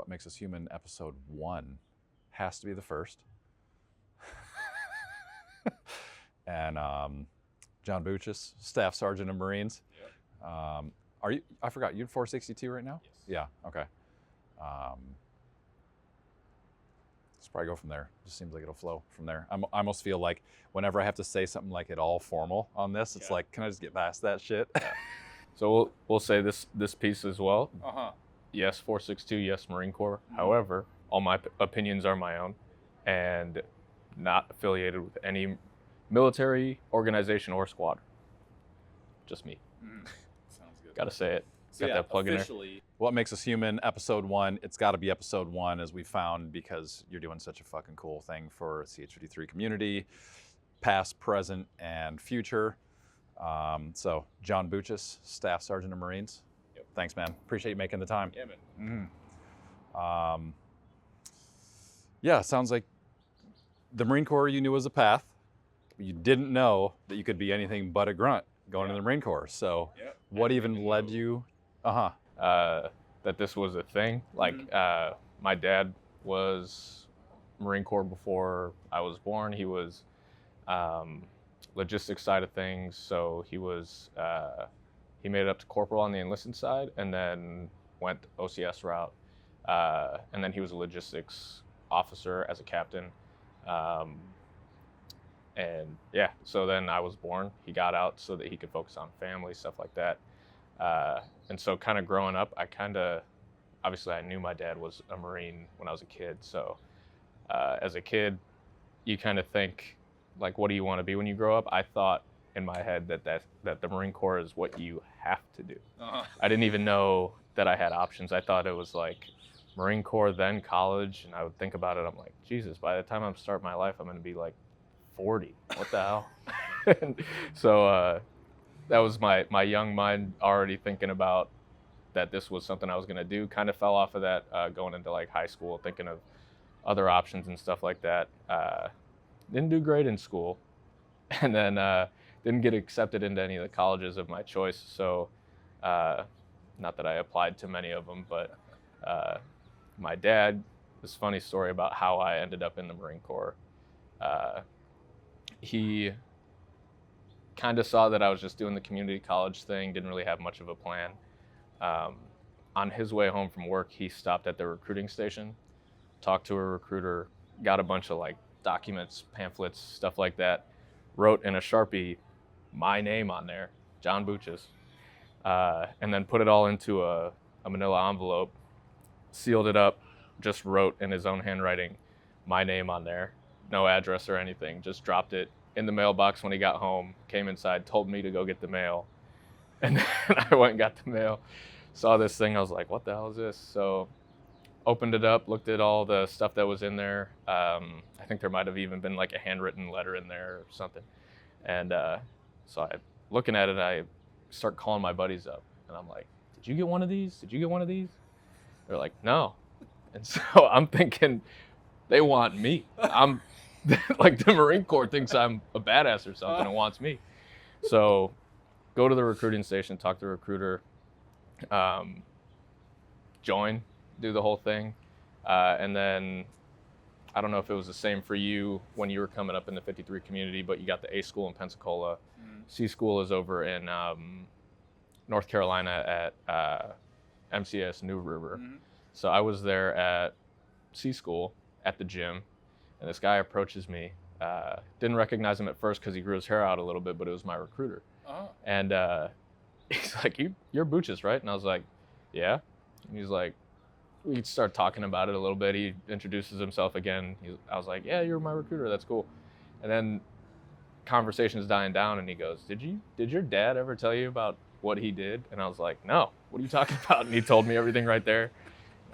What Makes Us Human, episode 1 has to be the first. And John Buchas, Staff Sergeant of Marines. Yep. Are you? I forgot. You in 462 right now? Yes. Yeah. Okay. Let's probably go from there. Just seems like it'll flow from there. I almost feel like whenever I have to say something like it all formal on this, it's like, can I just get past that shit? Yeah. So we'll say this piece as well. Uh-huh. Yes, 462. Yes, Marine Corps. Mm-hmm. However, all my opinions are my own, and not affiliated with any military organization or squad. Just me. Sounds good. Got to say it. So Got that plug in there. What Makes Us Human, episode 1. It's got to be episode 1, as we found, because you're doing such a fucking cool thing for CH-53 community, past, present, and future. So, John Buchas, Staff Sergeant of Marines. Yep. Thanks, man. Appreciate you making the time. Yeah, man. Yeah, sounds like the Marine Corps you knew was a path. You didn't know that you could be anything but a grunt going to the Marine Corps. So, what even led you? That this was a thing. Like, my dad was Marine Corps before I was born. He was logistics side of things. So he was he made it up to corporal on the enlisted side, and then went OCS route. And then he was a logistics officer as a captain. And yeah, so then I was born. He got out so that he could focus on family, stuff like that. And so kind of growing up, obviously I knew my dad was a Marine when I was a kid. So as a kid, you kind of think, like, what do you want to be when you grow up? I thought in my head that the Marine Corps is what you have to do. I didn't even know that I had options. I thought it was like Marine Corps, then college. And I would think about it. I'm like, Jesus, by the time I'm starting my life, I'm going to be like 40. What the hell? So that was my young mind already thinking about that this was something I was going to do. Kind of fell off of that going into like high school, thinking of other options and stuff like that. Didn't do great in school, and then didn't get accepted into any of the colleges of my choice. So not that I applied to many of them, but my dad, this funny story about how I ended up in the Marine Corps. He kind of saw that I was just doing the community college thing, didn't really have much of a plan. On his way home from work, he stopped at the recruiting station, talked to a recruiter, got a bunch of like documents, pamphlets, stuff like that, wrote in a Sharpie my name on there, John Buchas, and then put it all into a manila envelope, sealed it up, just wrote in his own handwriting my name on there, no address or anything, just dropped it in the mailbox when he got home, came inside, told me to go get the mail. And then I went and got the mail, saw this thing. I was like, what the hell is this? So opened it up, looked at all the stuff that was in there. I think there might have even been like a handwritten letter in there or something. And so I, looking at it, I start calling my buddies up. And I'm like, did you get one of these? Did you get one of these? They're like, no. And so I'm thinking, they want me. I'm like, the Marine Corps thinks I'm a badass or something and wants me. So go to the recruiting station, talk to the recruiter, join, do the whole thing. And then I don't know if it was the same for you when you were coming up in the 53 community, but you got the A school in Pensacola. C school is over in North Carolina at MCS New River. So I was there at C school at the gym, and this guy approaches me. Didn't recognize him at first because he grew his hair out a little bit, but it was my recruiter. And he's like, you're Buchas, right? And I was like, yeah. And he's like, we start talking about it a little bit. He introduces himself again. I was like, yeah, you're my recruiter. That's cool. And then conversation's dying down, and he goes, did your dad ever tell you about what he did? And I was like, no, what are you talking about? And he told me everything right there.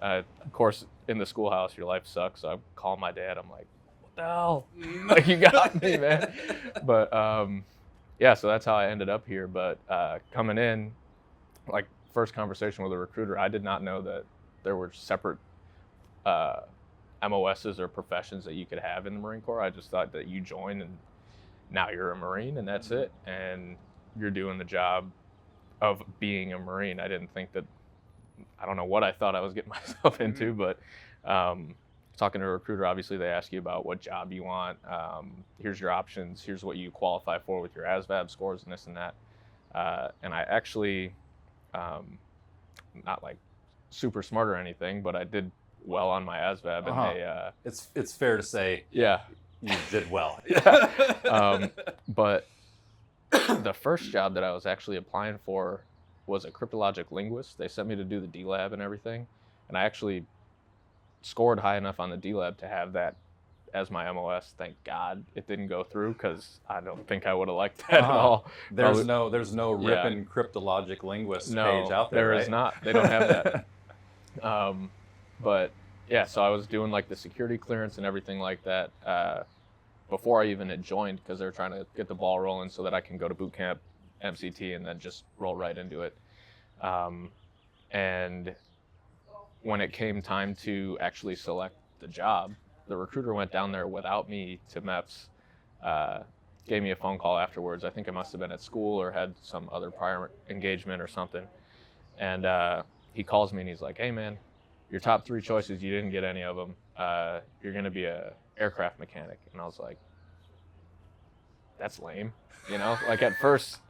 Of course, in the schoolhouse, your life sucks. So I call my dad. I'm like, what the hell? Like, you got me, man. But yeah, so that's how I ended up here. But coming in, like, first conversation with a recruiter, I did not know that there were separate MOSs or professions that you could have in the Marine Corps. I just thought that you join and now you're a Marine and that's it. And you're doing the job of being a Marine. I didn't think that I don't know what I thought I was getting myself into, but talking to a recruiter, obviously they ask you about what job you want. Here's your options. Here's what you qualify for with your ASVAB scores and this and that. And I actually, not like super smart or anything, but I did well on my ASVAB. And it's fair to say, yeah, you did well. But the first job that I was actually applying for was a cryptologic linguist. They sent me to do the D-Lab and everything, and I actually scored high enough on the D-Lab to have that as my MOS. Thank God it didn't go through, because I don't think I would have liked that at all. There's no Rippin Cryptologic Linguist page out there, there right? is not. They don't have that. But yeah, so I was doing like the security clearance and everything like that before I even had joined, because they were trying to get the ball rolling so that I can go to boot camp, MCT, and then just roll right into it. And when it came time to actually select the job, the recruiter went down there without me to MEPS, gave me a phone call afterwards. I think I must have been at school or had some other prior engagement or something. And he calls me and he's like, "Hey man, your top 3 choices, you didn't get any of them. You're gonna be a aircraft mechanic." And I was like, that's lame. You know, like at first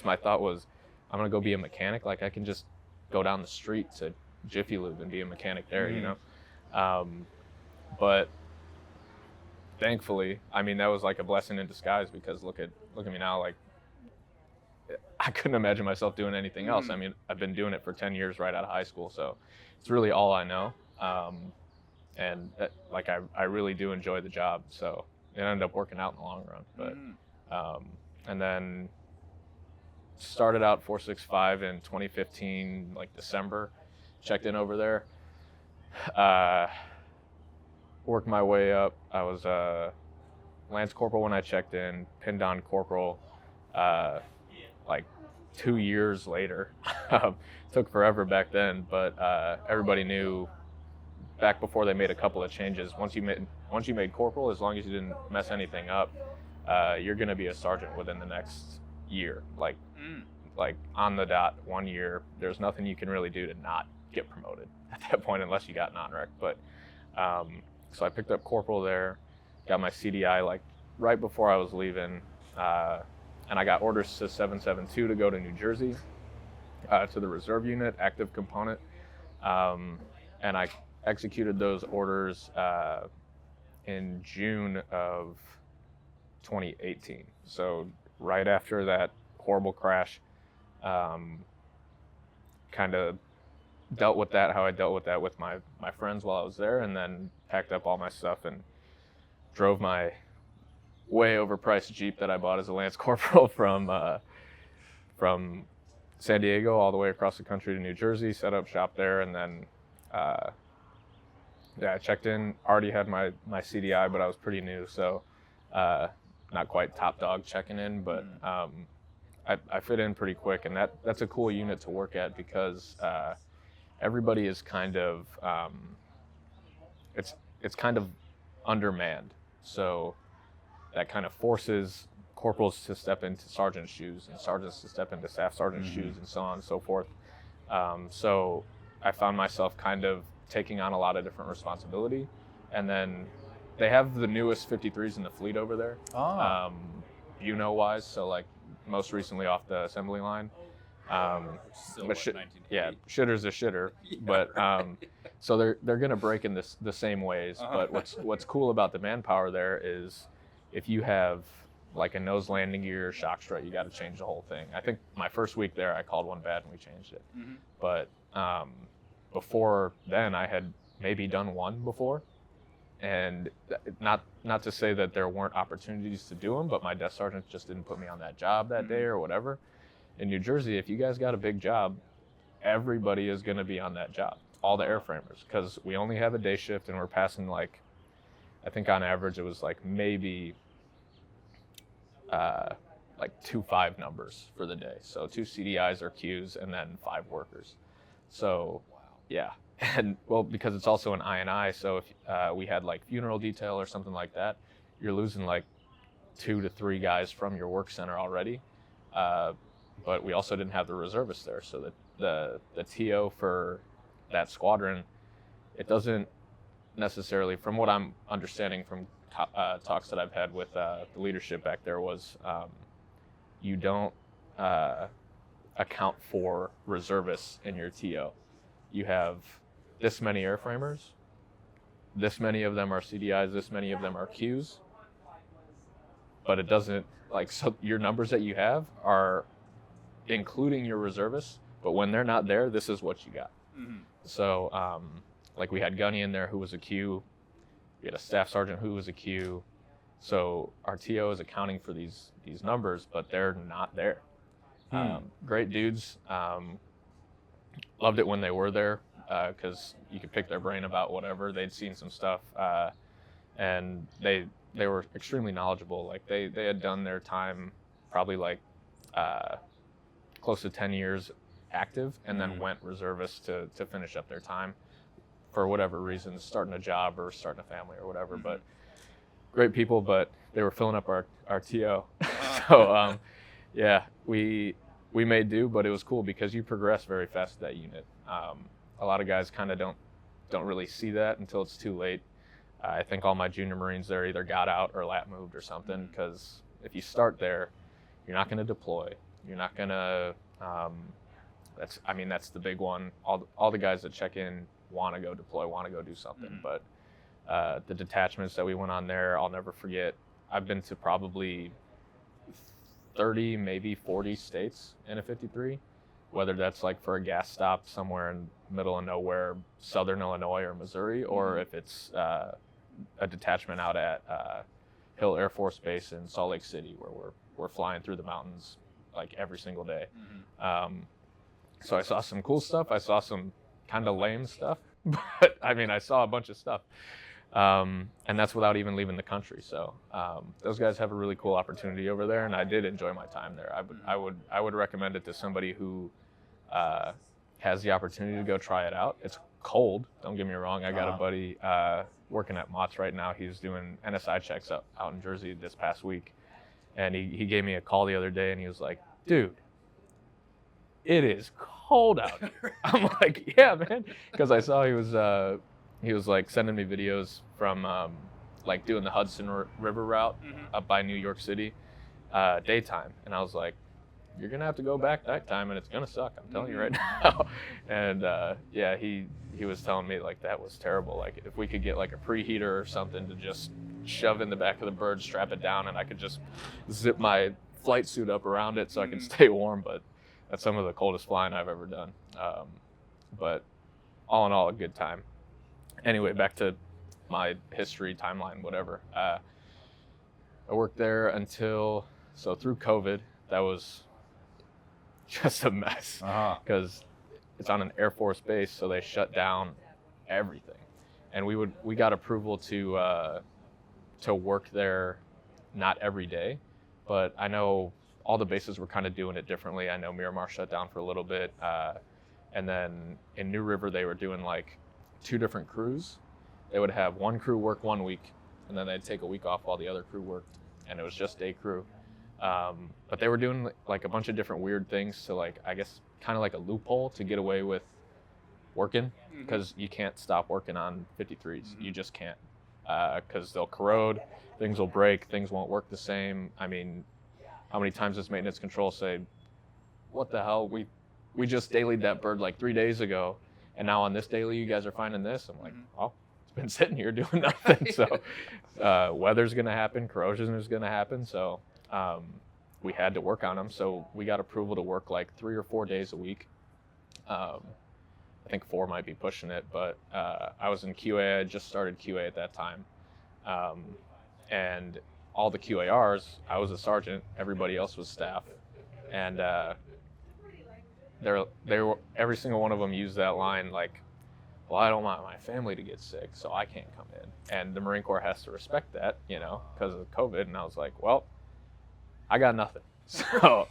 my thought was, I'm gonna go be a mechanic. Like I can just go down the street to Jiffy Lube and be a mechanic there, you know? But thankfully, I mean, that was like a blessing in disguise, because look at me now. Like, I couldn't imagine myself doing anything else. I mean, I've been doing it for 10 years right out of high school, so it's really all I know. And like, I really do enjoy the job, so it ended up working out in the long run. But and then started out 465 in 2015, like December. Checked in over there. Worked my way up. I was Lance Corporal when I checked in, pinned on Corporal like 2 years later. Took forever back then, but everybody knew back before they made a couple of changes. Once you made Corporal, as long as you didn't mess anything up, you're gonna be a sergeant within the next year. Like on the dot, 1 year. There's nothing you can really do to not get promoted at that point, unless you got non-rec. But so I picked up Corporal there, got my CDI like right before I was leaving, and I got orders to 772 to go to New Jersey to the reserve unit, active component, and I executed those orders in June of 2018. So right after that horrible crash, kind of dealt with that how I dealt with that with my friends while I was there, and then packed up all my stuff and drove my way overpriced Jeep that I bought as a Lance Corporal from San Diego all the way across the country to New Jersey, set up shop there, and then I checked in, already had my CDI, but I was pretty new, so not quite top dog checking in, but I fit in pretty quick, and that's a cool unit to work at, because everybody is kind of it's kind of undermanned, so that kind of forces corporals to step into sergeant's shoes and sergeants to step into staff sergeant's shoes, and so on and so forth. So I found myself kind of taking on a lot of different responsibility, and then they have the newest 53s in the fleet over there, wise, so like most recently off the assembly line. But shitter's a shitter, but so they're gonna break in the same ways. But what's cool about the manpower there is, if you have like a nose landing gear, shock strut, you got to change the whole thing. I think my first week there, I called one bad and we changed it. But before then, I had maybe done one before, and not to say that there weren't opportunities to do them, but my desk sergeant just didn't put me on that job that day or whatever. In New Jersey, if you guys got a big job, everybody is going to be on that job, all the airframers, because we only have a day shift, and we're passing like, I think on average it was like maybe like 2 5 numbers for the day. So 2 CDIs or Qs, and then 5 workers. So yeah, and well, because it's also an INI, so if we had like funeral detail or something like that, you're losing like 2 to 3 guys from your work center already. But we also didn't have the reservists there, so that the TO for that squadron, it doesn't necessarily, from what I'm understanding from talks that I've had with the leadership back there, was you don't account for reservists in your TO. You have this many airframers, this many of them are CDIs, this many of them are Qs, but it doesn't, like, so your numbers that you have are including your reservists, but when they're not there, this is what you got. Mm-hmm. So, like, we had Gunny in there who was a Q, we had a staff sergeant who was a Q, so our TO is accounting for these numbers, but they're not there. Great dudes. Loved it when they were there, because you could pick their brain about whatever. They'd seen some stuff, and they were extremely knowledgeable. Like, they had done their time probably like close to 10 years active, and then went reservist to finish up their time for whatever reasons, starting a job or starting a family or whatever. But great people, but they were filling up our TO. So yeah, we made do, but it was cool because you progress very fast with that unit. A lot of guys kind of don't really see that until it's too late. I think all my junior Marines there either got out or lat moved or something, because if you start there, you're not going to deploy. You're not going to, that's the big one. All the guys that check in want to go deploy, want to go do something. But the detachments that we went on there, I'll never forget. I've been to probably 30, maybe 40 states in a 53, whether that's like for a gas stop somewhere in the middle of nowhere, southern Illinois or Missouri, or if it's a detachment out at Hill Air Force Base in Salt Lake City, where we're flying through the mountains like every single day. So I saw some cool stuff. I saw some kind of lame stuff, but I mean, I saw a bunch of stuff. And that's without even leaving the country. So those guys have a really cool opportunity over there, and I did enjoy my time there. I would recommend it to somebody who has the opportunity to go try it out. It's cold, don't get me wrong. I got a buddy working at Mott's right now. He's doing NSI checks out in Jersey this past week, and he gave me a call the other day, and he was like, "Dude, it is cold out here." I'm like, "Yeah, man," because I saw he was like sending me videos from like doing the Hudson River route up by New York City daytime, and I was like, "You're gonna have to go back that time, and it's gonna suck. I'm telling you right now." And yeah, he was telling me like that was terrible. Like, if we could get like a preheater or something to just shove in the back of the bird, strap it down, and I could just zip my flight suit up around it so I can stay warm. But that's some of the coldest flying I've ever done. But all in all, a good time. Anyway, back to my history, timeline, whatever. I worked there so through COVID, that was just a mess, because it's on an Air Force base, so they shut down everything. And we got approval to work there, not every day, but I know all the bases were kind of doing it differently. I know Miramar shut down for a little bit, and then in New River they were doing like 2 different crews. They would have one crew work 1 week, and then they'd take a week off while the other crew worked, and it was just day crew. But they were doing like a bunch of different weird things to, like, I guess kind of like a loophole to get away with working, because you can't stop working on 53s. You just can't, because they'll corrode, things will break, things won't work the same. I mean, how many times does maintenance control say, "What the hell? We just dailied that bird like 3 days ago, and now on this daily you guys are finding this?" I'm like, "Well, it's been sitting here doing nothing." So weather's gonna happen, corrosion is gonna happen. So we had to work on them. So we got approval to work like 3 or 4 days a week. I think 4 might be pushing it, but I was in QA. I just started QA at that time. And all the QARs, I was a sergeant, everybody else was staff. And they were, every single one of them used that line like, "Well, I don't want my family to get sick, so I can't come in." And the Marine Corps has to respect that, because of COVID. And I was like, "Well, I got nothing, so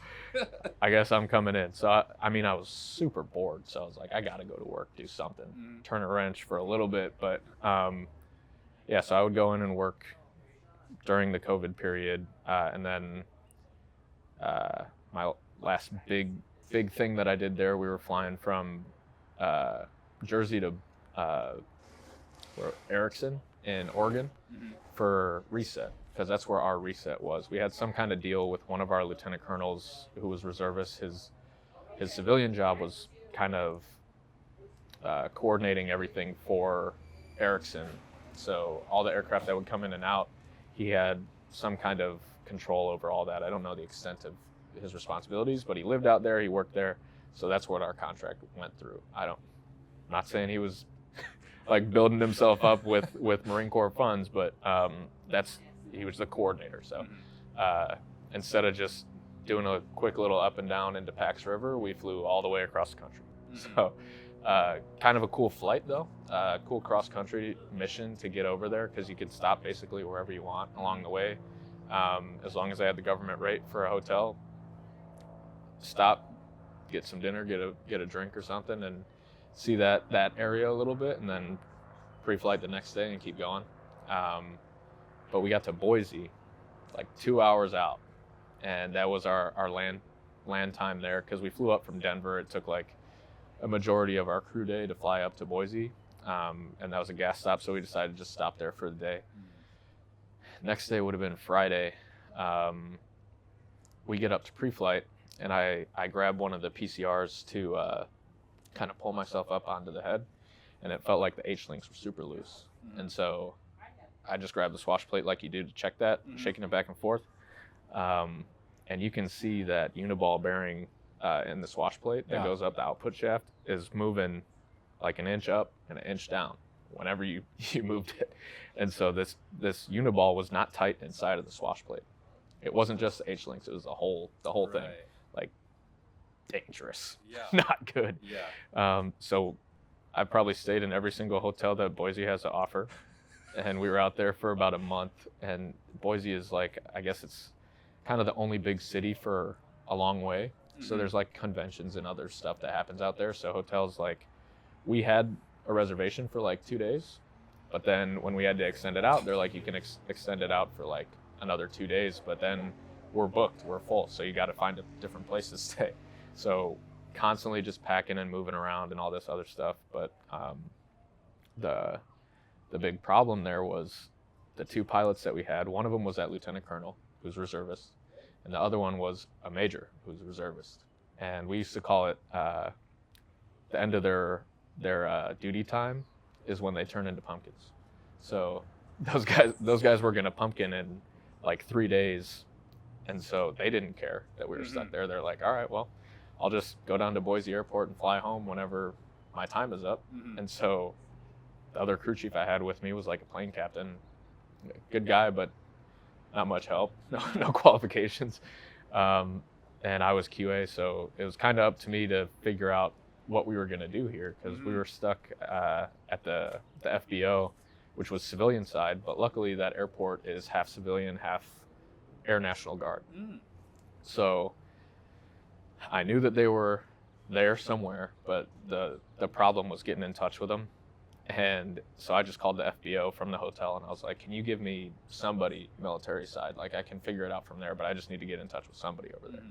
I guess I'm coming in." So I mean, I was super bored, so I was like, I got to go to work, do something, turn a wrench for a little bit. But yeah, so I would go in and work during the COVID period, and then my last big big thing that I did there, we were flying from Jersey to Erickson in Oregon for reset, because that's where our reset was. We had some kind of deal with one of our lieutenant colonels who was reservist. His civilian job was kind of coordinating everything for Erickson. So all the aircraft that would come in and out, he had some kind of control over all that. I don't know the extent of his responsibilities, but he lived out there, he worked there. So that's what our contract went through. I'm not saying he was like building himself up with Marine Corps funds, but he was the coordinator. So instead of just doing a quick little up and down into Pax River, we flew all the way across the country. So kind of a cool flight though, cool cross country mission to get over there, because you could stop basically wherever you want along the way. As long as I had the government rate for a hotel, stop, get some dinner, get a drink or something, and see that area a little bit, and then pre-flight the next day and keep going. But we got to Boise like 2 hours out, and that was our land time there, because we flew up from Denver. It took like a majority of our crew day to fly up to Boise, and that was a gas stop, so we decided to just stop there for the day. Next day would have been Friday. We get up to pre-flight, and I grabbed one of the PCRs to kind of pull myself up onto the head, and it felt like the H-links were super loose. And so I just grabbed the swash plate like you do to check that, shaking it back and forth. And you can see that uniball bearing in the swash plate that goes up the output shaft is moving like an inch up and an inch down whenever you moved it. And so this uniball was not tight inside of the swash plate. It wasn't just the H-links, it was the whole thing. Like, dangerous. Not good. So I probably stayed in every single hotel that Boise has to offer. And we were out there for about a month. And Boise is like, I guess it's kind of the only big city for a long way. So there's like conventions and other stuff that happens out there. So hotels, like, we had a reservation for like 2 days, but then when we had to extend it out, they're like, you can extend it out for like another 2 days, but then we're booked, we're full. So you got to find a different place to stay. So constantly just packing and moving around and all this other stuff. But the big problem there was the two pilots that we had. One of them was that lieutenant colonel who's reservist, and the other one was a major who's a reservist. And we used to call it the end of their duty time is when they turn into pumpkins. So those guys were gonna pumpkin in like 3 days, and so they didn't care that we were stuck there. They're like, all right, well, I'll just go down to Boise Airport and fly home whenever my time is up. And so the other crew chief I had with me was like a plane captain, good guy, but not much help, no qualifications. And I was QA, so it was kind of up to me to figure out what we were going to do here, because we were stuck at the FBO, which was civilian side, but luckily that airport is half civilian, half Air National Guard. So I knew that they were there somewhere, but the problem was getting in touch with them. And so I just called the FBO from the hotel, and I was like, can you give me somebody military side? Like, I can figure it out from there, but I just need to get in touch with somebody over there.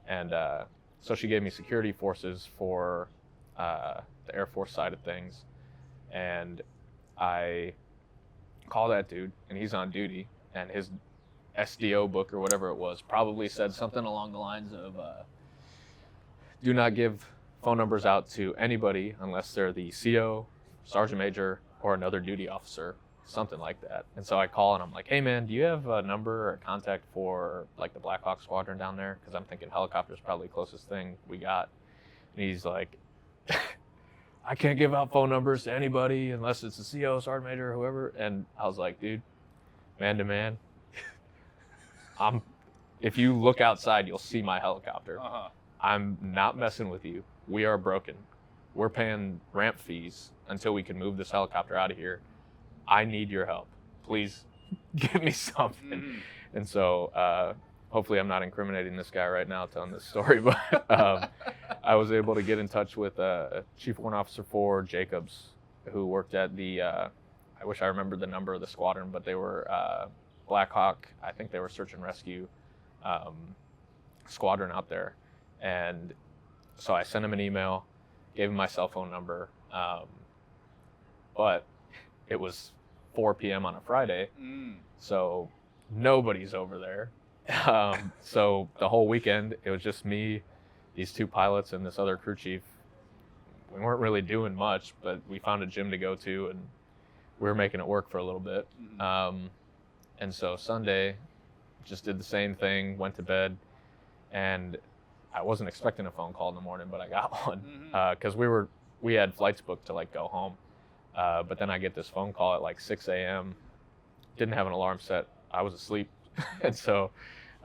And so she gave me security forces for the Air Force side of things. And I call that dude, and he's on duty, and his SDO book or whatever it was probably said something along the lines of, do not give phone numbers out to anybody unless they're the CO, sergeant major, or another duty officer, something like that. And so I call and I'm like, hey man, do you have a number or a contact for like the Black Hawk squadron down there? Because I'm thinking helicopter's probably the closest thing we got. And he's like, I can't give out phone numbers to anybody unless it's the CO, sergeant major, or whoever. And I was like, dude, man to man, if you look outside, you'll see my helicopter. I'm not messing with you. We are broken. We're paying ramp fees until we can move this helicopter out of here. I need your help. Please give me something. And so hopefully I'm not incriminating this guy right now telling this story, but I was able to get in touch with Chief Warrant Officer 4 Jacobs, who worked at the, I wish I remembered the number of the squadron, but they were Black Hawk, I think they were search and rescue squadron out there. And So I sent him an email, gave him my cell phone number, but it was 4 p.m. on a Friday, so nobody's over there. So the whole weekend, it was just me, these 2 pilots, and this other crew chief. We weren't really doing much, but we found a gym to go to, and we were making it work for a little bit. And so Sunday, just did the same thing, went to bed, and I wasn't expecting a phone call in the morning, but I got one because we had flights booked to like go home. But then I get this phone call at like 6 a.m. Didn't have an alarm set. I was asleep. And so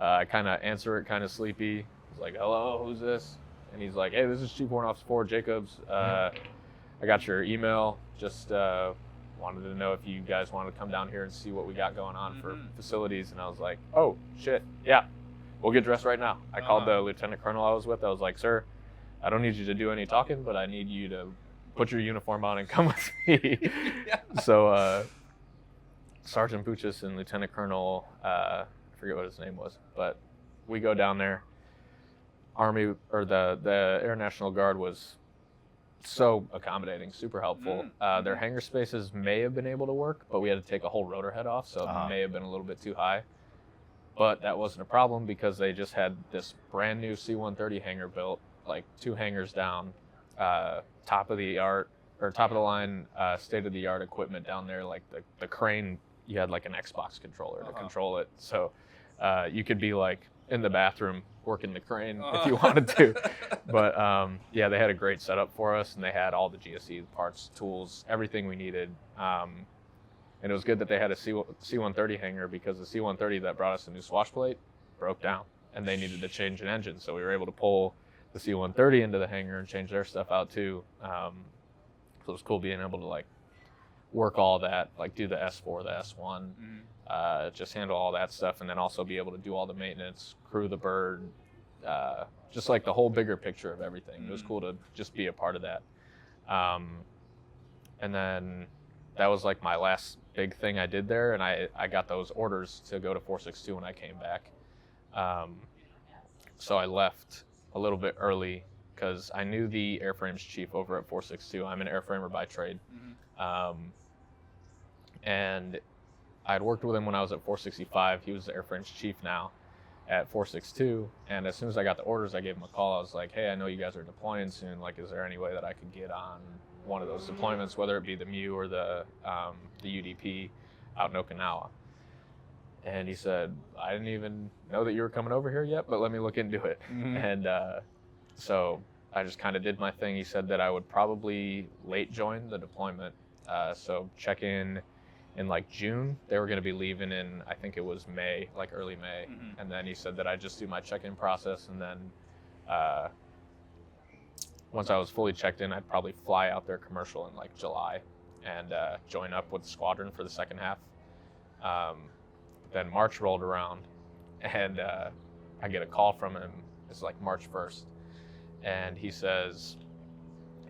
I kind of answer it kind of sleepy. I was like, hello, who's this? And he's like, hey, this is Chief Warrant Officer 4 Jacobs. I got your email. Just wanted to know if you guys wanted to come down here and see what we got going on for facilities. And I was like, oh, shit, yeah, we'll get dressed right now. I called the lieutenant colonel I was with. I was like, sir, I don't need you to do any talking, but I need you to put your uniform on and come with me. So Sergeant Buchas and Lieutenant Colonel, I forget what his name was, but we go down there. Army, or the Air National Guard was so accommodating, super helpful. Their hangar spaces may have been able to work, but we had to take a whole rotor head off, so it may have been a little bit too high. But that wasn't a problem because they just had this brand new C-130 hangar built, like 2 hangars down, top of the line, state-of-the-art equipment down there. Like the crane, you had like an Xbox controller to control it. So you could be like in the bathroom working the crane if you wanted to. But yeah, they had a great setup for us, and they had all the GSE parts, tools, everything we needed. And it was good that they had a C-130 hangar because the C-130 that brought us a new swash plate broke down, and they needed to change an engine. So we were able to pull the C-130 into the hangar and change their stuff out too. So it was cool being able to like work all that, like do the S4, the S1, just handle all that stuff, and then also be able to do all the maintenance, crew the bird, just like the whole bigger picture of everything. It was cool to just be a part of that. And then that was like my last big thing I did there, and I got those orders to go to 462 when I came back. So I left a little bit early because I knew the airframes chief over at 462. I'm an airframer by trade. And I'd worked with him when I was at 465. He was the airframes chief now at 462. And as soon as I got the orders, I gave him a call. I was like, hey, I know you guys are deploying soon. Like, is there any way that I could get on one of those deployments, whether it be the MU or the UDP out in Okinawa? And he said, I didn't even know that you were coming over here yet, but let me look into it. And so I just kind of did my thing. He said that I would probably late join the deployment. So check in like June. They were going to be leaving in, I think it was May, like early May. And then he said that I just do my check-in process, and then once I was fully checked in, I'd probably fly out there commercial in like July and join up with the squadron for the second half. Then March rolled around, and I get a call from him. It's like March 1st. And he says,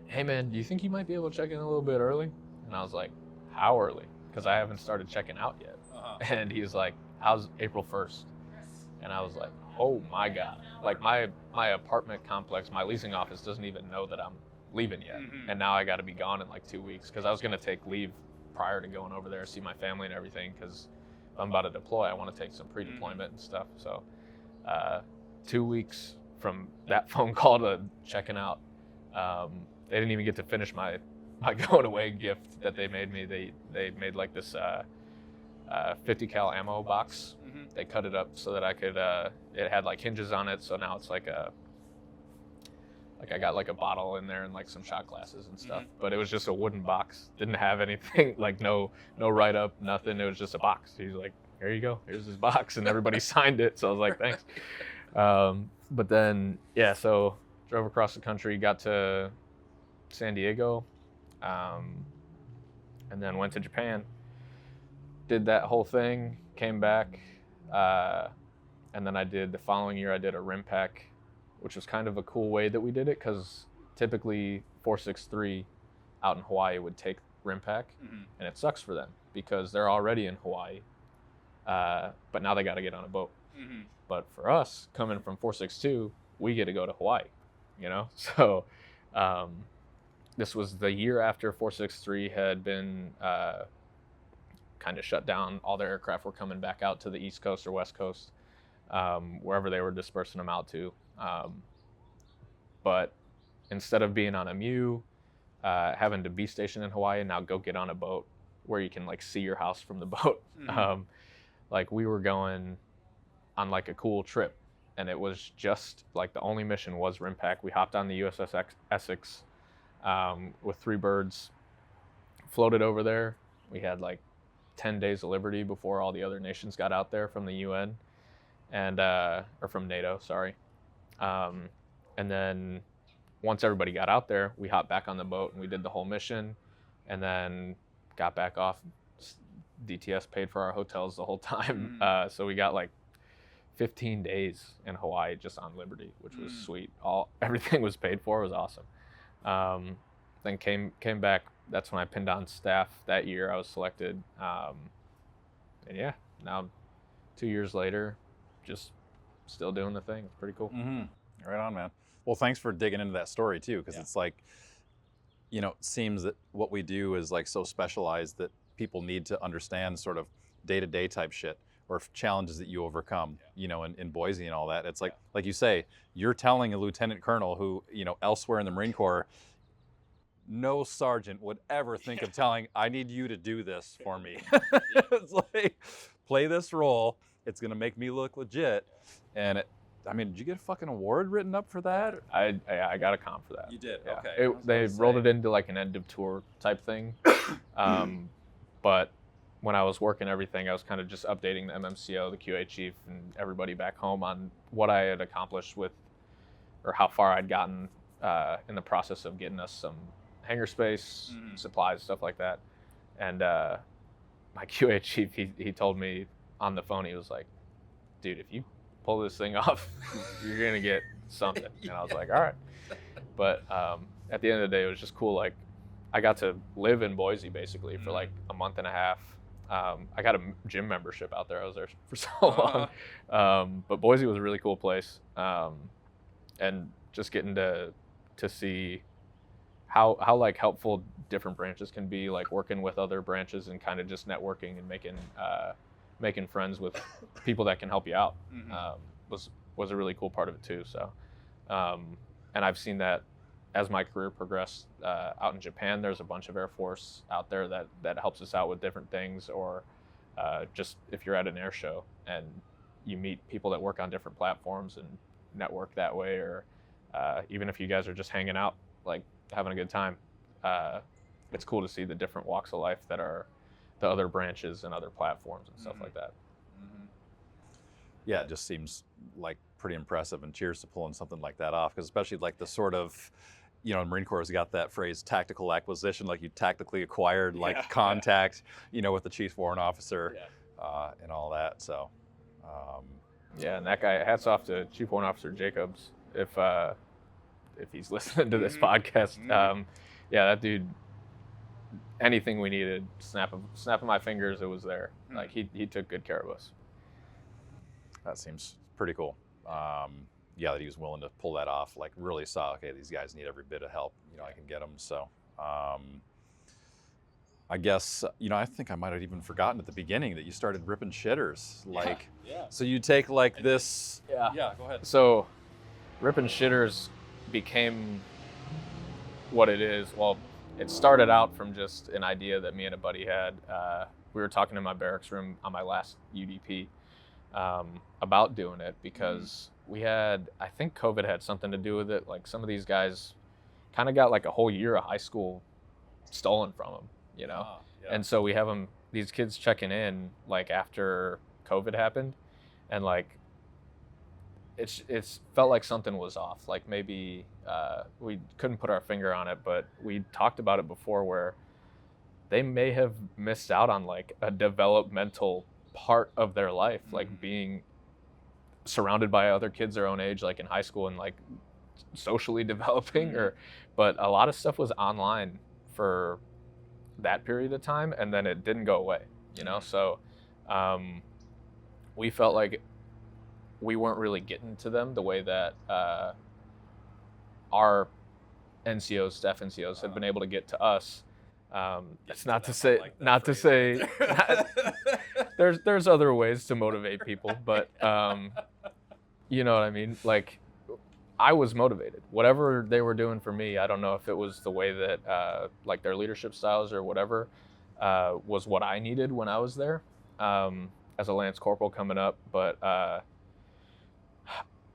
hey man, do you think you might be able to check in a little bit early? And I was like, how early? Because I haven't started checking out yet. And he was like, how's April 1st? And I was like, oh my God. Like my apartment complex, my leasing office doesn't even know that I'm leaving yet. And now I got to be gone in like 2 weeks because I was going to take leave prior to going over there, see my family and everything, because if I'm about to deploy, I want to take some pre-deployment and stuff. So 2 weeks from that phone call to checking out, they didn't even get to finish my going away gift that they made me. They made like this 50 cal ammo box. They cut it up so that I could, it had like hinges on it. So now it's like I got like a bottle in there and like some shot glasses and stuff, but it was just a wooden box. Didn't have anything, like no write up, nothing. It was just a box. He's like, here you go, here's this box. And everybody signed it. So I was like, thanks. But then, yeah, so drove across the country, got to San Diego, and then went to Japan, did that whole thing, came back, and then the following year I did a rim pack, which was kind of a cool way that we did it, because typically 463 out in Hawaii would take rim pack, and it sucks for them because they're already in Hawaii, but now they got to get on a boat. But for us, coming from 462, we get to go to Hawaii. you know? So this was the year after 463 had been kind of shut down. All their aircraft were coming back out to the East Coast or West Coast, wherever they were dispersing them out to. But instead of being on a MEU, having to be stationed in Hawaii, and now go get on a boat where you can like see your house from the boat. Like we were going on like a cool trip, and it was just like the only mission was RIMPAC. We hopped on the USS Essex with 3 birds, floated over there. We had like 10 days of liberty before all the other nations got out there from the UN and or from NATO, sorry. And then once everybody got out there, we hopped back on the boat and we did the whole mission, and then got back off. DTS paid for our hotels the whole time. So we got like 15 days in Hawaii just on liberty, which was sweet. Everything was paid for. It was awesome. Then came back. That's when I pinned on staff that year. I was selected. And yeah, now 2 years later, just still doing the thing. It's pretty cool. Right on, man. Well, thanks for digging into that story too, because it's like, you know, it seems that what we do is like so specialized that people need to understand sort of day-to-day type shit or challenges that you overcome, you know, in Boise and all that. It's like you say, you're telling a lieutenant colonel who, you know, elsewhere in the Marine Corps, no sergeant would ever think of telling, I need you to do this for me. It's like, play this role. It's going to make me look legit. And I mean, did you get a fucking award written up for that? I got a comp for that. You did? Yeah. Okay. They rolled it into like an end of tour type thing. But when I was working everything, I was kind of just updating the MMCO, the QA chief, and everybody back home on what I had accomplished with, or how far I'd gotten in the process of getting us some hangar space, supplies, stuff like that. And my QA chief, he told me on the phone, he was like, dude, if you pull this thing off, you're going to get something. And I was like, all right. But at the end of the day, it was just cool. Like, I got to live in Boise basically for like a month and a half. I got a gym membership out there. I was there for so long. But Boise was a really cool place. And just getting to see how like helpful different branches can be, like working with other branches and kind of just networking and making friends with people that can help you out was a really cool part of it too. So, and I've seen that as my career progressed out in Japan. There's a bunch of Air Force out there that helps us out with different things, or just if you're at an air show and you meet people that work on different platforms and network that way, or even if you guys are just hanging out, like having a good time, it's cool to see the different walks of life that are the other branches and other platforms and stuff like that. Yeah, it just seems like pretty impressive, and cheers to pulling something like that off, because especially like the sort of, you know, Marine Corps has got that phrase tactical acquisition, like you tactically acquired like contact, you know, with the chief warrant officer and all that. So yeah, and that guy, hats off to Chief Warrant Officer Jacobs if he's listening to this podcast. Yeah, that dude, anything we needed, snapping my fingers, it was there. Like he took good care of us. That seems pretty cool. Yeah, that he was willing to pull that off. Like really saw, okay, these guys need every bit of help, you know, I can get them. So I guess, you know, I think I might have even forgotten at the beginning that you started Rippin Shitters. Like, so you take like this. Yeah, go ahead. So Rippin Shitters became what it is. Well, it started out from just an idea that me and a buddy had. We were talking in my barracks room on my last UDP about doing it because we had, I think COVID had something to do with it. Like some of these guys kind of got like a whole year of high school stolen from them, you know? And so we have them, these kids checking in like after COVID happened, and like it's felt like something was off. Like maybe we couldn't put our finger on it, but we talked about it before where they may have missed out on like a developmental part of their life, like being surrounded by other kids their own age, like in high school, and like socially developing, but a lot of stuff was online for that period of time, and then it didn't go away, you know? So we felt like we weren't really getting to them the way that our NCOs, staff NCOs, had been able to get to us. That's not to say, there's other ways to motivate people, but you know what I mean? Like, I was motivated. Whatever they were doing for me, I don't know if it was the way that, like their leadership styles or whatever, was what I needed when I was there, as a Lance Corporal coming up. But, I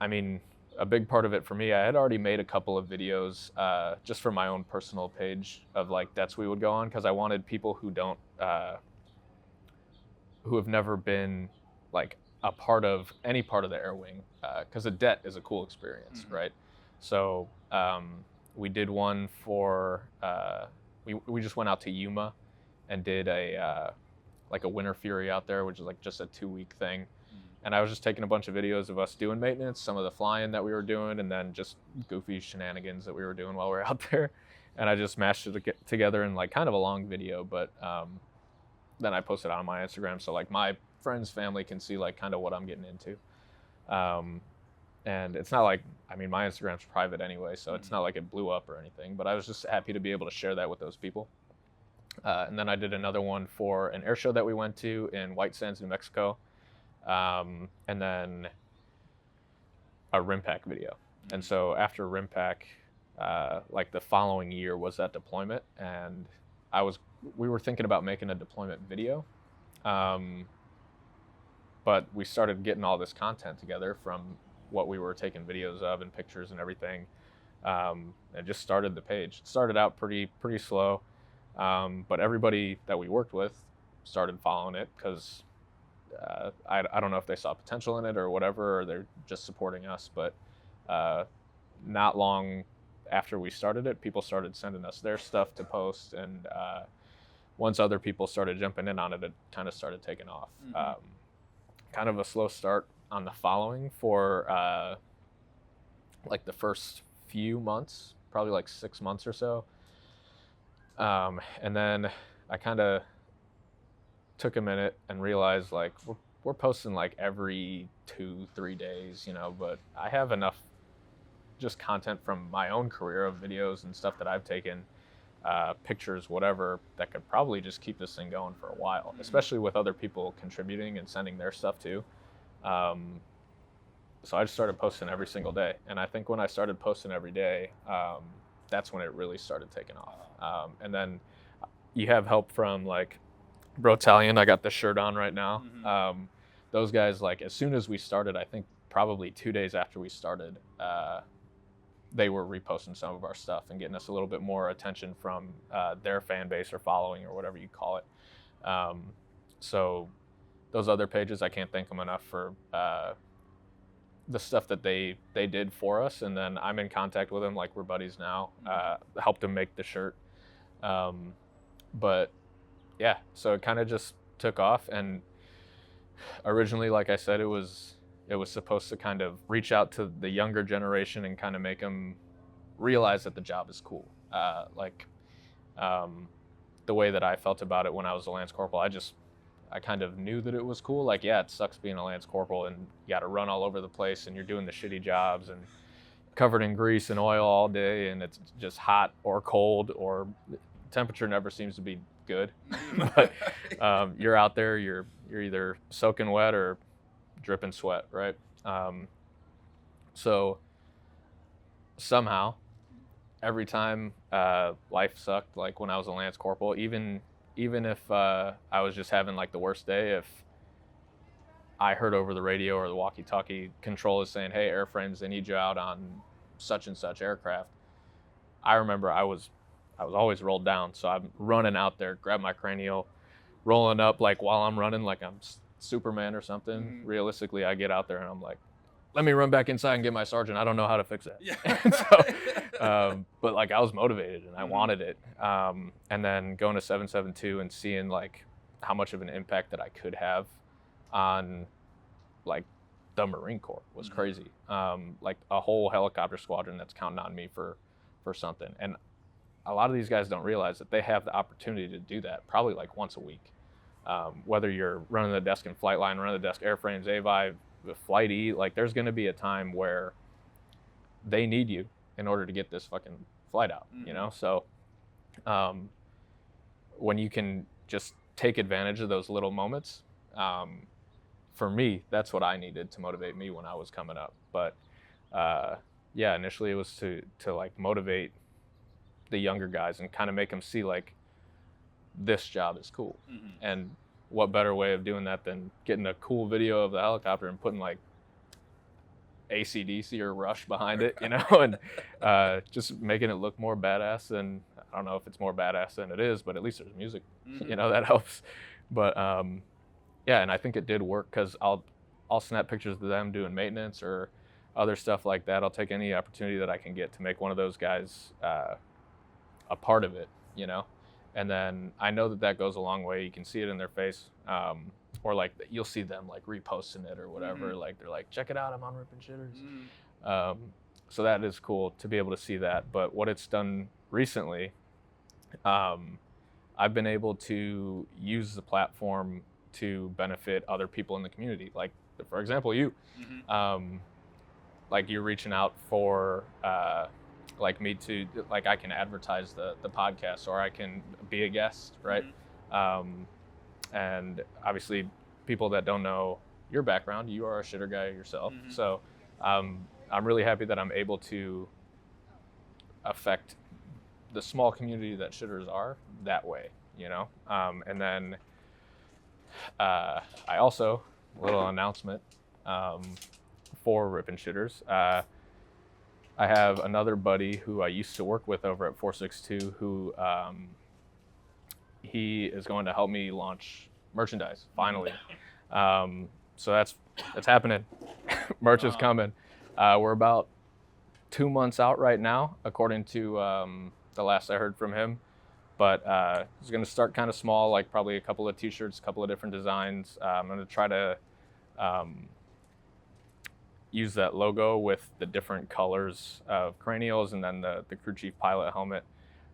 mean, a big part of it for me, I had already made a couple of videos, just for my own personal page of like deaths we would go on, because I wanted people who don't, who have never been like a part of any part of the air wing, because a det is a cool experience, Mm-hmm. right? So we did one for, we just went out to Yuma and did a like a Winter Fury out there, which is like just a 2-week thing. And I was just taking a bunch of videos of us doing maintenance, some of the flying that we were doing, and then just goofy shenanigans that we were doing while we were out there. And I just mashed it together in like kind of a long video, but then I posted it on my Instagram, so like my friends, family can see like kind of what I'm getting into. And it's not like, I mean, my Instagram's private anyway, so it's not like it blew up or anything, but I was just happy to be able to share that with those people. And then I did another one for an air show that we went to in White Sands, New Mexico. And then a RIMPAC video. And so after RIMPAC, like the following year was that deployment, and we were thinking about making a deployment video. But we started getting all this content together from what we were taking videos of and pictures and everything. And just started the page. It started out pretty slow. But everybody that we worked with started following it because I don't know if they saw potential in it or whatever, or they're just supporting us. But not long after we started it, people started sending us their stuff to post. And once other people started jumping in on it, it kind of started taking off. Mm-hmm. Kind of a slow start on the following for like the first few months, probably like 6 months or so. And then I kind of took a minute and realized like we're posting like every 2-3 days, you know, but I have enough just content from my own career of videos and stuff that I've taken, pictures, whatever, that could probably just keep this thing going for a while, especially with other people contributing and sending their stuff too. So I just started posting every single day. And I think when I started posting every day, that's when it really started taking off. And then you have help from like Brotalion. I got the shirt on right now. Mm-hmm. Those guys, like as soon as we started, I think probably 2 days after we started, they were reposting some of our stuff and getting us a little bit more attention from their fan base or following or whatever you call it. So those other pages, I can't thank them enough for the stuff that they did for us. And then I'm in contact with them, like we're buddies now, helped them make the shirt. But yeah, so it kind of just took off. And originally, like I said, it was supposed to kind of reach out to the younger generation and kind of make them realize that the job is cool. The way that I felt about it when I was a Lance Corporal, I kind of knew that it was cool. Like, yeah, it sucks being a Lance Corporal and you got to run all over the place and you're doing the shitty jobs and covered in grease and oil all day, and it's just hot or cold, or temperature never seems to be good. But you're out there, you're either soaking wet or dripping sweat, right? So somehow, every time life sucked, like when I was a Lance Corporal, even if I was just having like the worst day, if I heard over the radio or the walkie-talkie control is saying, hey, airframes, they need you out on such and such aircraft, I remember I was always rolled down. So I'm running out there, grab my cranial, rolling up like while I'm running like I'm Superman or something. Mm-hmm. Realistically, I get out there and I'm like, let me run back inside and get my sergeant. I don't know how to fix that. Yeah. But like I was motivated and I wanted it. And then going to 772 and seeing like how much of an impact that I could have on like the Marine Corps was crazy. Like a whole helicopter squadron that's counting on me for something. And a lot of these guys don't realize that they have the opportunity to do that probably like once a week. Whether you're running the desk in flight line, running the desk airframes, AVI, Flight E, like there's going to be a time where they need you in order to get this fucking flight out, you know? So when you can just take advantage of those little moments, for me, that's what I needed to motivate me when I was coming up. But yeah, initially it was to like motivate the younger guys and kind of make them see like this job is cool. And what better way of doing that than getting a cool video of the helicopter and putting like AC/DC or Rush behind it, you know, and just making it look more badass. And I don't know if it's more badass than it is, but at least there's music, you know, that helps. But yeah, and I think it did work, because I'll snap pictures of them doing maintenance or other stuff like that. I'll take any opportunity that I can get to make one of those guys a part of it, you know. And then I know that goes a long way. You can see it in their face, or like you'll see them like reposting it or whatever. Like they're like, check it out, I'm on Rippin Shitters. So that is cool to be able to see that. But what it's done recently, I've been able to use the platform to benefit other people in the community. Like, for example, you, like you're reaching out for like me to, like I can advertise the podcast, or I can be a guest, right? And obviously people that don't know your background, you are a shitter guy yourself. So I'm really happy that I'm able to affect the small community that shitters are that way, you know? And then I also, a little announcement for Rippin Shitters. I have another buddy who I used to work with over at 462 who he is going to help me launch merchandise finally. So that's happening. Merch is coming. We're about 2 months out right now, according to the last I heard from him. But it's going to start kind of small, like probably a couple of t-shirts, a couple of different designs. I'm going to try to use that logo with the different colors of cranials, and then the crew chief pilot helmet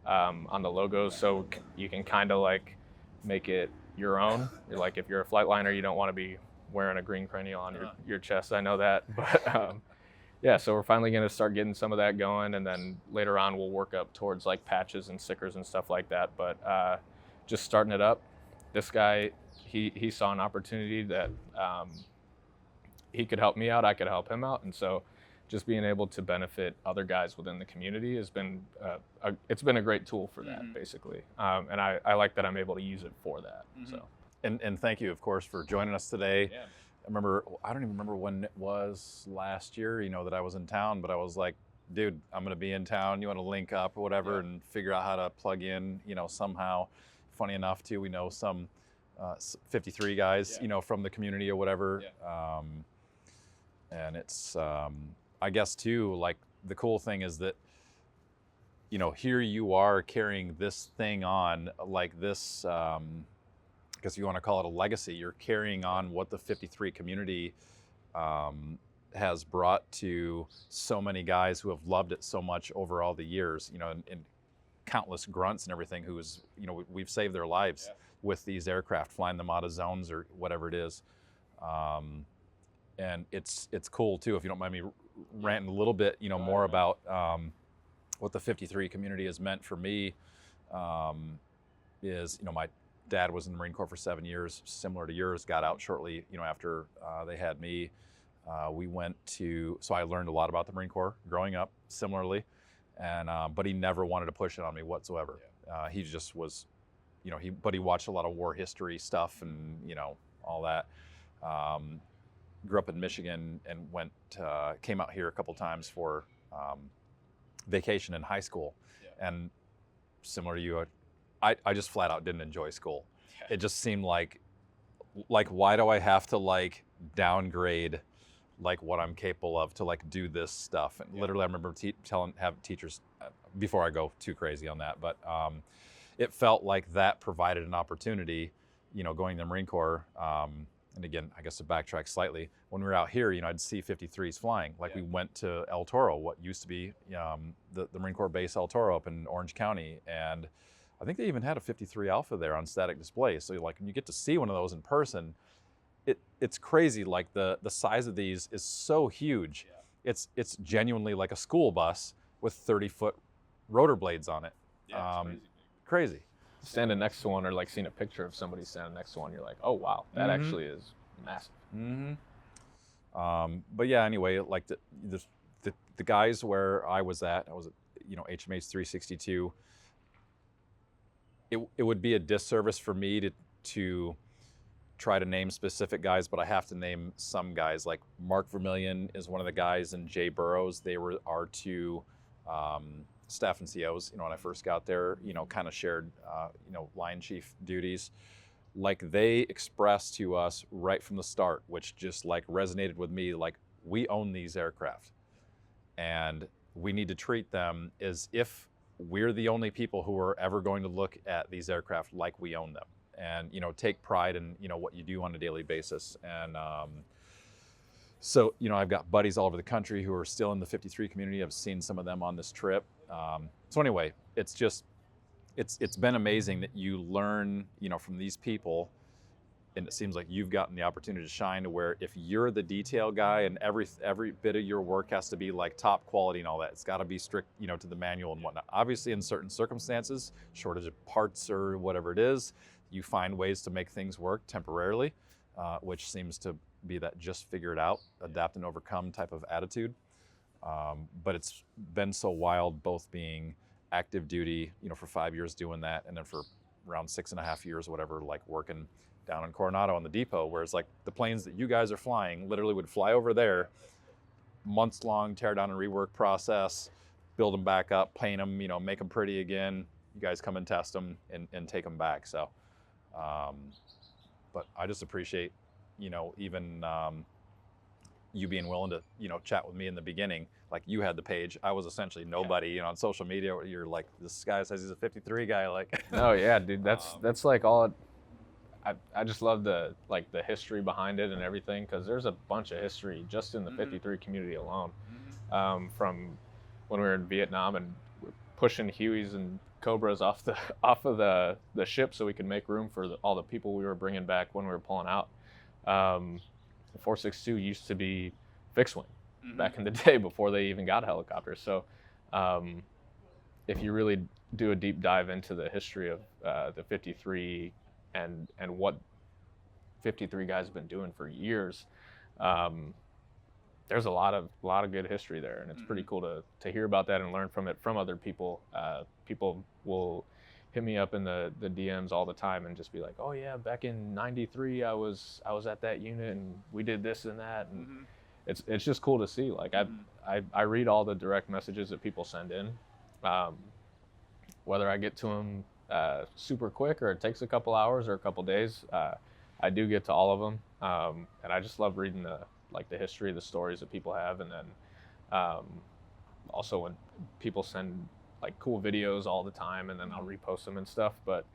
on the logos, so you can kind of like make it your own. Like if you're a flight liner, you don't want to be wearing a green cranial on your chest. I know that, but yeah, so we're finally going to start getting some of that going, and then later on we'll work up towards like patches and stickers and stuff like that. But just starting it up. This guy, he saw an opportunity that he could help me out, I could help him out, and so just being able to benefit other guys within the community has been it's been a great tool for that, basically. And I like that I'm able to use it for that. So and thank you, of course, for joining us today. I don't even remember when it was last year, you know, that I was in town, but I was like, dude, I'm going to be in town. You want to link up or whatever and figure out how to plug in, you know, somehow. Funny enough, too, we know some 53 guys, you know, from the community or whatever. And it's, I guess, too, like the cool thing is that, you know, here you are carrying this thing on, like this, I guess you want to call it a legacy. You're carrying on what the 53 community has brought to so many guys who have loved it so much over all the years, you know, and countless grunts and everything who's, you know, we've saved their lives with these aircraft, flying them out of zones or whatever it is. And it's cool too, if you don't mind me ranting a little bit, you know, more about what the 53 community has meant for me. Is, you know, my dad was in the Marine Corps for 7 years, similar to yours, got out shortly, you know, after they had me. We went to, so I learned a lot about the Marine Corps growing up, similarly, and but he never wanted to push it on me whatsoever. He just was, you know, but he watched a lot of war history stuff and, you know, all that. Grew up in Michigan and came out here a couple times for vacation in high school. And similar to you, I just flat out didn't enjoy school. It just seemed like why do I have to like downgrade like what I'm capable of to like do this stuff? And literally I remember have teachers, before I go too crazy on that, but it felt like that provided an opportunity, you know, going to the Marine Corps. And again, I guess to backtrack slightly, when we were out here, you know, I'd see 53s flying. Like we went to El Toro, what used to be the Marine Corps base El Toro up in Orange County. And I think they even had a 53 Alpha there on static display. So like when you get to see one of those in person, it's crazy. Like the size of these is so huge. It's genuinely like a school bus, with 30-foot rotor blades on it. Yeah, it's Crazy. Standing next to one, or like seeing a picture of somebody standing next to one, you're like, oh wow, that actually is massive. But yeah, anyway, like the guys where I was at HMH 362. It would be a disservice for me to try to name specific guys, but I have to name some guys. Like Mark Vermillion is one of the guys, and Jay Burrows. They were our two staff and COs. When I first got there, kind of shared line chief duties. Like they expressed to us right from the start, which just like resonated with me. Like, we own these aircraft, and we need to treat them as if we're the only people who are ever going to look at these aircraft like we own them, and take pride in what you do on a daily basis. And so I've got buddies all over the country who are still in the 53 community. I've seen some of them on this trip. So anyway, it's been amazing that you learn from these people, and it seems like you've gotten the opportunity to shine to where if you're the detail guy and every bit of your work has to be like top quality and all that, it's got to be strict to the manual and whatnot. Obviously, in certain circumstances, shortage of parts or whatever it is, you find ways to make things work temporarily, which seems to be that just figure it out, adapt and overcome type of attitude. But it's been so wild, both being active duty for 5 years doing that, and then for around 6.5 years or whatever, like working down in Coronado on the depot, where it's like the planes that you guys are flying literally would fly over there, months long tear down and rework process, build them back up, paint them, make them pretty again. You guys come and test them and take them back. So, but I just appreciate, even you being willing to, chat with me in the beginning. Like, you had the page. I was essentially nobody, on social media. You're like, this guy says he's a 53 guy. Like, oh yeah, dude, that's like all. I just love the history behind it and everything, because there's a bunch of history just in the 53 community alone, from when we were in Vietnam and we're pushing Hueys and Cobras off of the ship so we could make room for all the people we were bringing back when we were pulling out. The 462 used to be fixed wing back in the day before they even got helicopters. So if you really do a deep dive into the history of the 53 and what 53 guys have been doing for years, there's a lot of good history there, and it's pretty cool to hear about that and learn from it from other people. People will hit me up in the DMs all the time and just be like, oh yeah, back in '93 I was at that unit and we did this and that, and it's just cool to see. Like, I read all the direct messages that people send in, whether I get to them super quick or it takes a couple hours or a couple days. I do get to all of them, and I just love reading the history, the stories that people have, and then also when people send cool videos all the time, and then I'll repost them and stuff. But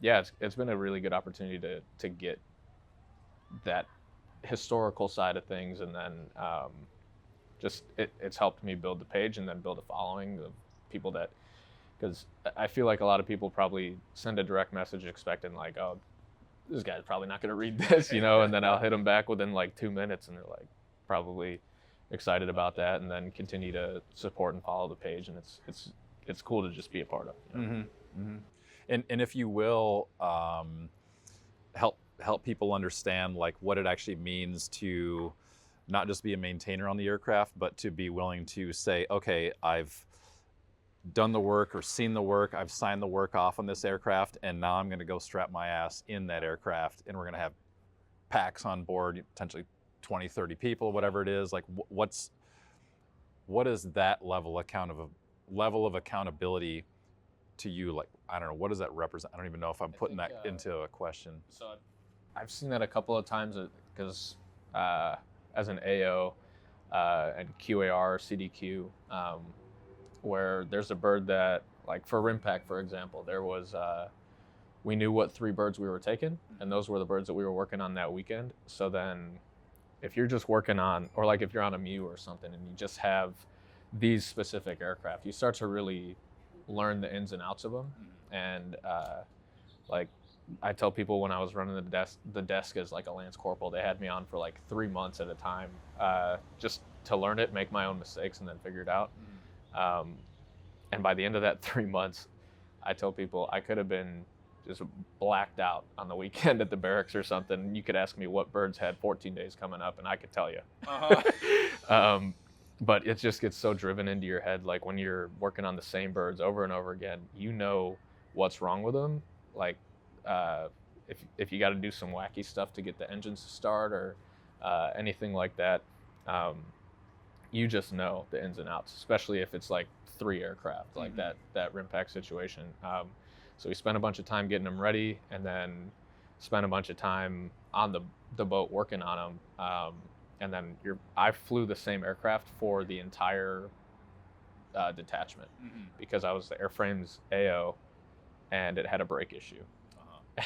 yeah, it's been a really good opportunity to get that historical side of things, and then it's helped me build the page and then build a following of people that. Because I feel like a lot of people probably send a direct message expecting oh, this guy's probably not going to read this, and then I'll hit them back within 2 minutes, and they're probably excited about that, and then continue to support and follow the page, and it's cool to just be a part of. And if you will, help people understand what it actually means to not just be a maintainer on the aircraft, but to be willing to say, okay, I've done the work or seen the work, I've signed the work off on this aircraft, and now I'm going to go strap my ass in that aircraft, and we're going to have packs on board, potentially 20, 30 people, whatever it is. What is that level of accountability to you? I don't know, what does that represent? I don't even know if I'm putting that into a question. So I've seen that a couple of times, because as an AO and QAR, CDQ, where there's a bird that, for RIMPAC, for example, there was, we knew what 3 birds we were taking, and those were the birds that we were working on that weekend. So then if you're just working on, or if you're on a MEU or something, and you just have these specific aircraft, you start to really learn the ins and outs of them. And I tell people, when I was running the desk as a Lance Corporal, they had me on for 3 months at a time, just to learn it, make my own mistakes, and then figure it out. And by the end of that 3 months, I tell people I could have been just blacked out on the weekend at the barracks or something. You could ask me what birds had 14 days coming up, and I could tell you. But it just gets so driven into your head. Like when you're working on the same birds over and over again, you know what's wrong with them. Like if you got to do some wacky stuff to get the engines to start or anything like that, you just know the ins and outs, especially if it's like 3 aircraft, like that RIMPAC situation. So we spent a bunch of time getting them ready, and then spent a bunch of time on the boat working on them. And then I flew the same aircraft for the entire detachment because I was the airframes AO, and it had a brake issue.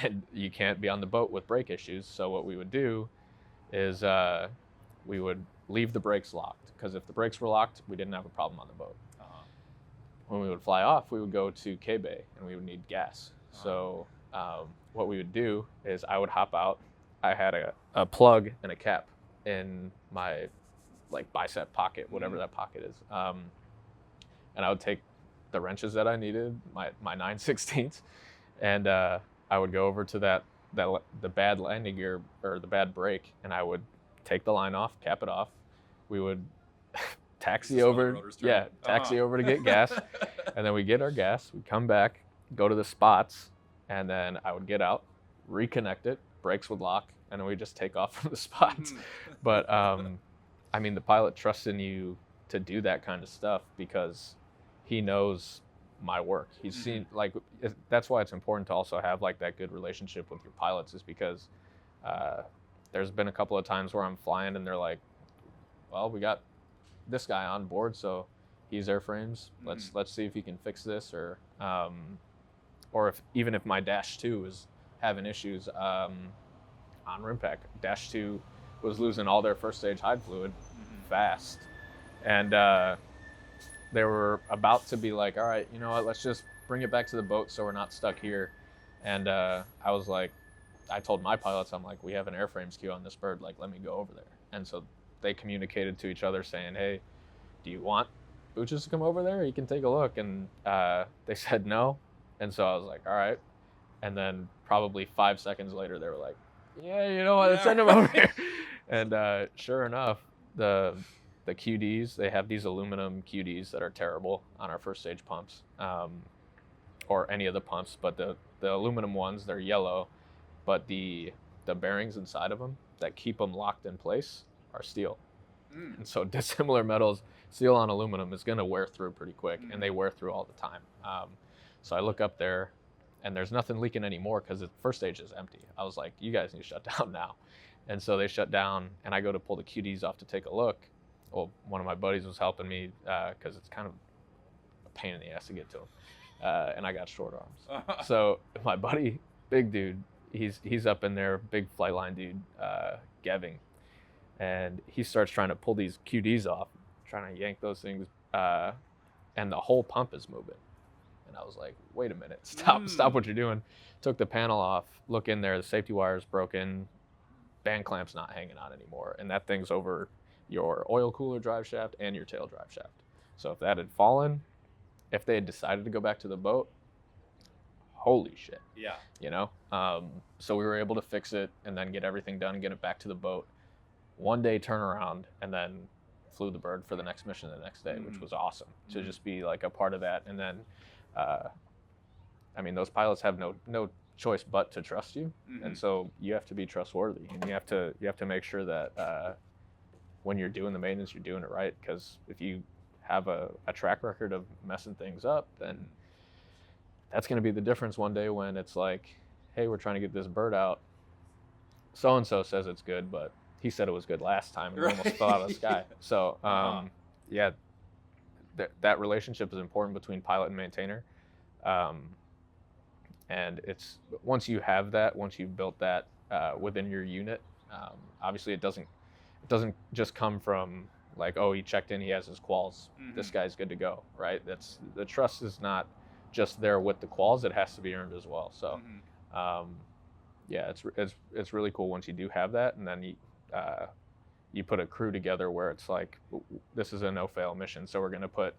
And you can't be on the boat with brake issues. So what we would do is we would leave the brakes locked, because if the brakes were locked, we didn't have a problem on the boat. When we would fly off, we would go to K-Bay, and we would need gas. So what we would do is I would hop out. I had a plug and a cap in my like bicep pocket, whatever that pocket is. And I would take the wrenches that I needed, my 9/16, and I would go over to the bad landing gear or the bad brake, and I would take the line off, cap it off. We would taxi over, taxi over to get gas, and then we get our gas. We come back, go to the spots, and then I would get out, reconnect it, brakes would lock, and then we just take off from the spots. But I mean, the pilot trusts in you to do that kind of stuff because he knows my work. He's seen, like, that's why it's important to also have like that good relationship with your pilots, is because there's been a couple of times where I'm flying and they're like, well, we got this guy on board, so he's airframes. Let's see if he can fix this, or even if my -2 is having issues on RIMPAC. -2 was losing all their first stage hide fluid fast, and they were about to be like, all right, you know what, let's just bring it back to the boat so we're not stuck here. And I was like, I told my pilots, I'm like, we have an airframes queue on this bird, like, let me go over there. And so they communicated to each other saying, hey, do you want Buchas to come over there? You can take a look. And they said no. And so I was like, all right. And then probably 5 seconds later, they were like, yeah, you know what, let's send him over here. And sure enough, the QDs, they have these aluminum QDs that are terrible on our first stage pumps, or any of the pumps, but the aluminum ones, they're yellow, but the bearings inside of them that keep them locked in place are steel. And so dissimilar metals, steel on aluminum, is going to wear through pretty quick, and they wear through all the time. So I look up there, and there's nothing leaking anymore because the first stage is empty. I was like, you guys need to shut down now. And so they shut down, and I go to pull the QDs off to take a look. Well, one of my buddies was helping me because it's kind of a pain in the ass to get to him. And I got short arms. So my buddy, big dude, he's up in there, big flight line dude, Geving. And he starts trying to pull these QDs off, trying to yank those things, and the whole pump is moving. And I was like, wait a minute, stop what you're doing. Took the panel off, look in there, the safety wire's broken, band clamp's not hanging on anymore, and that thing's over your oil cooler drive shaft and your tail drive shaft. So if that had fallen, if they had decided to go back to the boat, holy shit. Yeah. You know? So we were able to fix it and then get everything done and get it back to the boat. 1 day turnaround, and then flew the bird for the next mission the next day, which was awesome to just be like a part of that. And then, I mean, those pilots have no choice but to trust you. And so you have to be trustworthy, and you have to make sure that when you're doing the maintenance, you're doing it right. Because if you have a track record of messing things up, then that's going to be the difference one day when it's like, hey, we're trying to get this bird out. So-and-so says it's good, but he said it was good last time, and it almost fell out of the sky. So, yeah, that relationship is important between pilot and maintainer. And it's once you have that, once you've built that within your unit, obviously it doesn't just come from like, oh, he checked in, he has his quals, this guy's good to go, right? That's the trust is not just there with the quals; it has to be earned as well. So, yeah, it's really cool once you do have that, and then you put a crew together where it's like, this is a no-fail mission, so we're going to put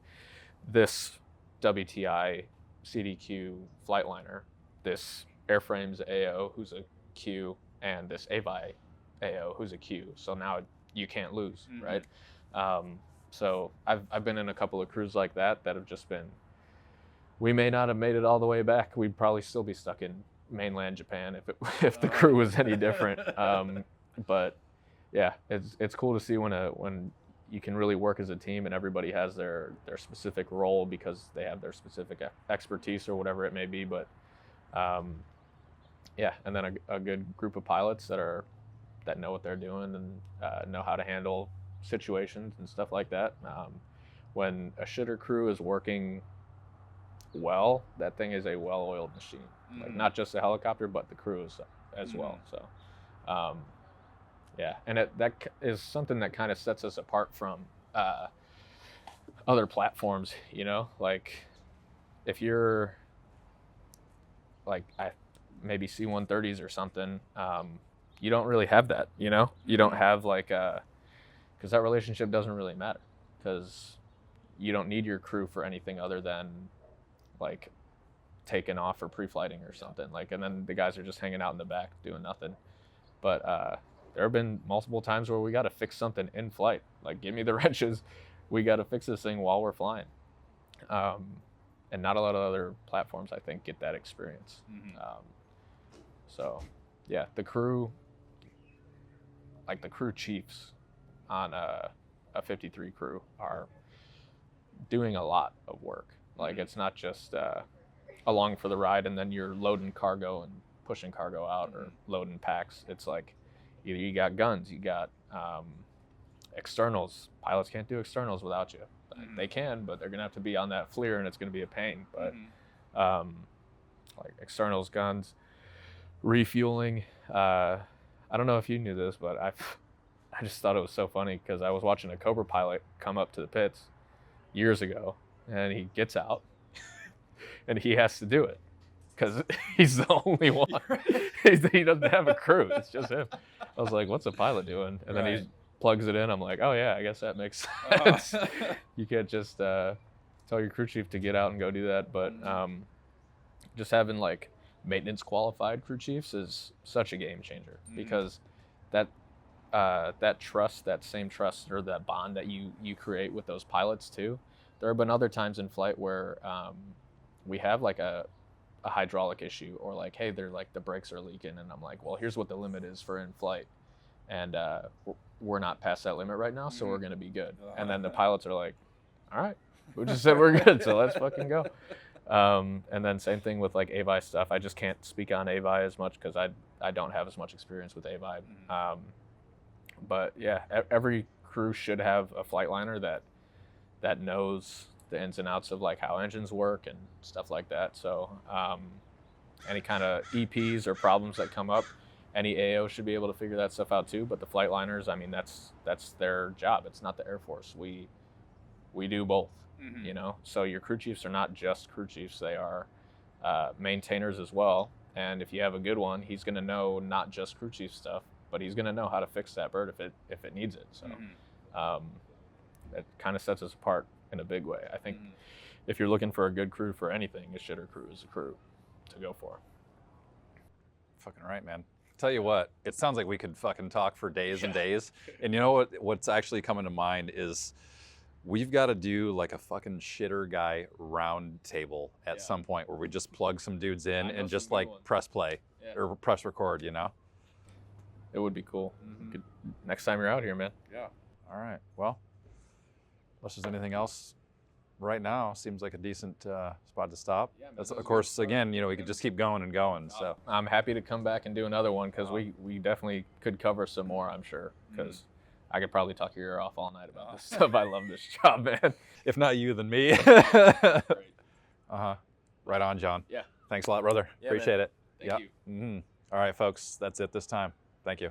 this WTI CDQ flight liner, this airframes AO who's a Q, and this AVI AO who's a Q. So now you can't lose, right? So I've been in a couple of crews like that have just been, we may not have made it all the way back. We'd probably still be stuck in mainland Japan if the crew was any different. But yeah, it's cool to see when you can really work as a team and everybody has their specific role because they have their specific expertise or whatever it may be. But yeah, and then a good group of pilots that know what they're doing and know how to handle situations and stuff like that. When a shitter crew is working well, that thing is a well-oiled machine. Like not just the helicopter, but the crew as well. So yeah, and that is something that kind of sets us apart from other platforms, you know? Like if you're like maybe C-130s or something, you don't really have that, you know? You don't have like because that relationship doesn't really matter because you don't need your crew for anything other than like taking off or pre-flighting or something. Like, and then the guys are just hanging out in the back doing nothing. But there have been multiple times where we got to fix something in flight. Like, give me the wrenches. We got to fix this thing while we're flying. And not a lot of other platforms, I think, get that experience. So, yeah, the crew chiefs on a 53 crew are doing a lot of work. Like, it's not just along for the ride and then you're loading cargo and pushing cargo out or loading packs. It's like either you got guns, you got externals. Pilots can't do externals without you. They can, but they're gonna have to be on that FLIR and it's gonna be a pain. But like externals, guns, refueling. I don't know if you knew this, but I just thought it was so funny because I was watching a Cobra pilot come up to the pits years ago, and he gets out, and he has to do it because he's the only one. He doesn't have a crew. It's just him. I was like, what's a pilot doing? And then he plugs it in. I'm like, oh, yeah, I guess that makes sense. You can't just tell your crew chief to get out and go do that. But just having, like, maintenance qualified crew chiefs is such a game changer because that trust, that same trust or that bond that you create with those pilots too. There have been other times in flight where we have like a hydraulic issue or like, hey, they're like the brakes are leaking, and I'm like, well, here's what the limit is for in flight, and we're not past that limit right now, so we're gonna be good. And then the pilots are like, all right, we just said we're good, so let's fucking go. And then same thing with like AVI stuff. I just can't speak on AVI as much because I don't have as much experience with AVI. But yeah, every crew should have a flight liner that knows the ins and outs of like how engines work and stuff like that. So any kind of EPs or problems that come up, any AO should be able to figure that stuff out too. But the flight liners, I mean, that's their job. It's not the Air Force. We do both, you know? So your crew chiefs are not just crew chiefs. They are maintainers as well. And if you have a good one, he's going to know not just crew chief stuff, but he's going to know how to fix that bird if it needs it. So it kind of sets us apart in a big way. I think if you're looking for a good crew for anything, a shitter crew is a crew to go for. Fucking right, man. Tell you what, it sounds like we could fucking talk for days and days. And you know what's actually coming to mind is we've got to do like a fucking shitter guy round table at some point where we just plug some dudes in and just like press play or press record, you know? It would be cool. Next time you're out here, man. Yeah. All right. Well, unless there's anything else right now, seems like a decent spot to stop. Yeah, man, that's, of course, again, you know, we could just keep going and going. So I'm happy to come back and do another one because we definitely could cover some more, I'm sure, because I could probably talk your ear off all night about this stuff. I love this job, man. If not you, then me. Right on, John. Yeah. Thanks a lot, brother. Yeah, appreciate man. it. Thank you. All right, folks, that's it this time. Thank you.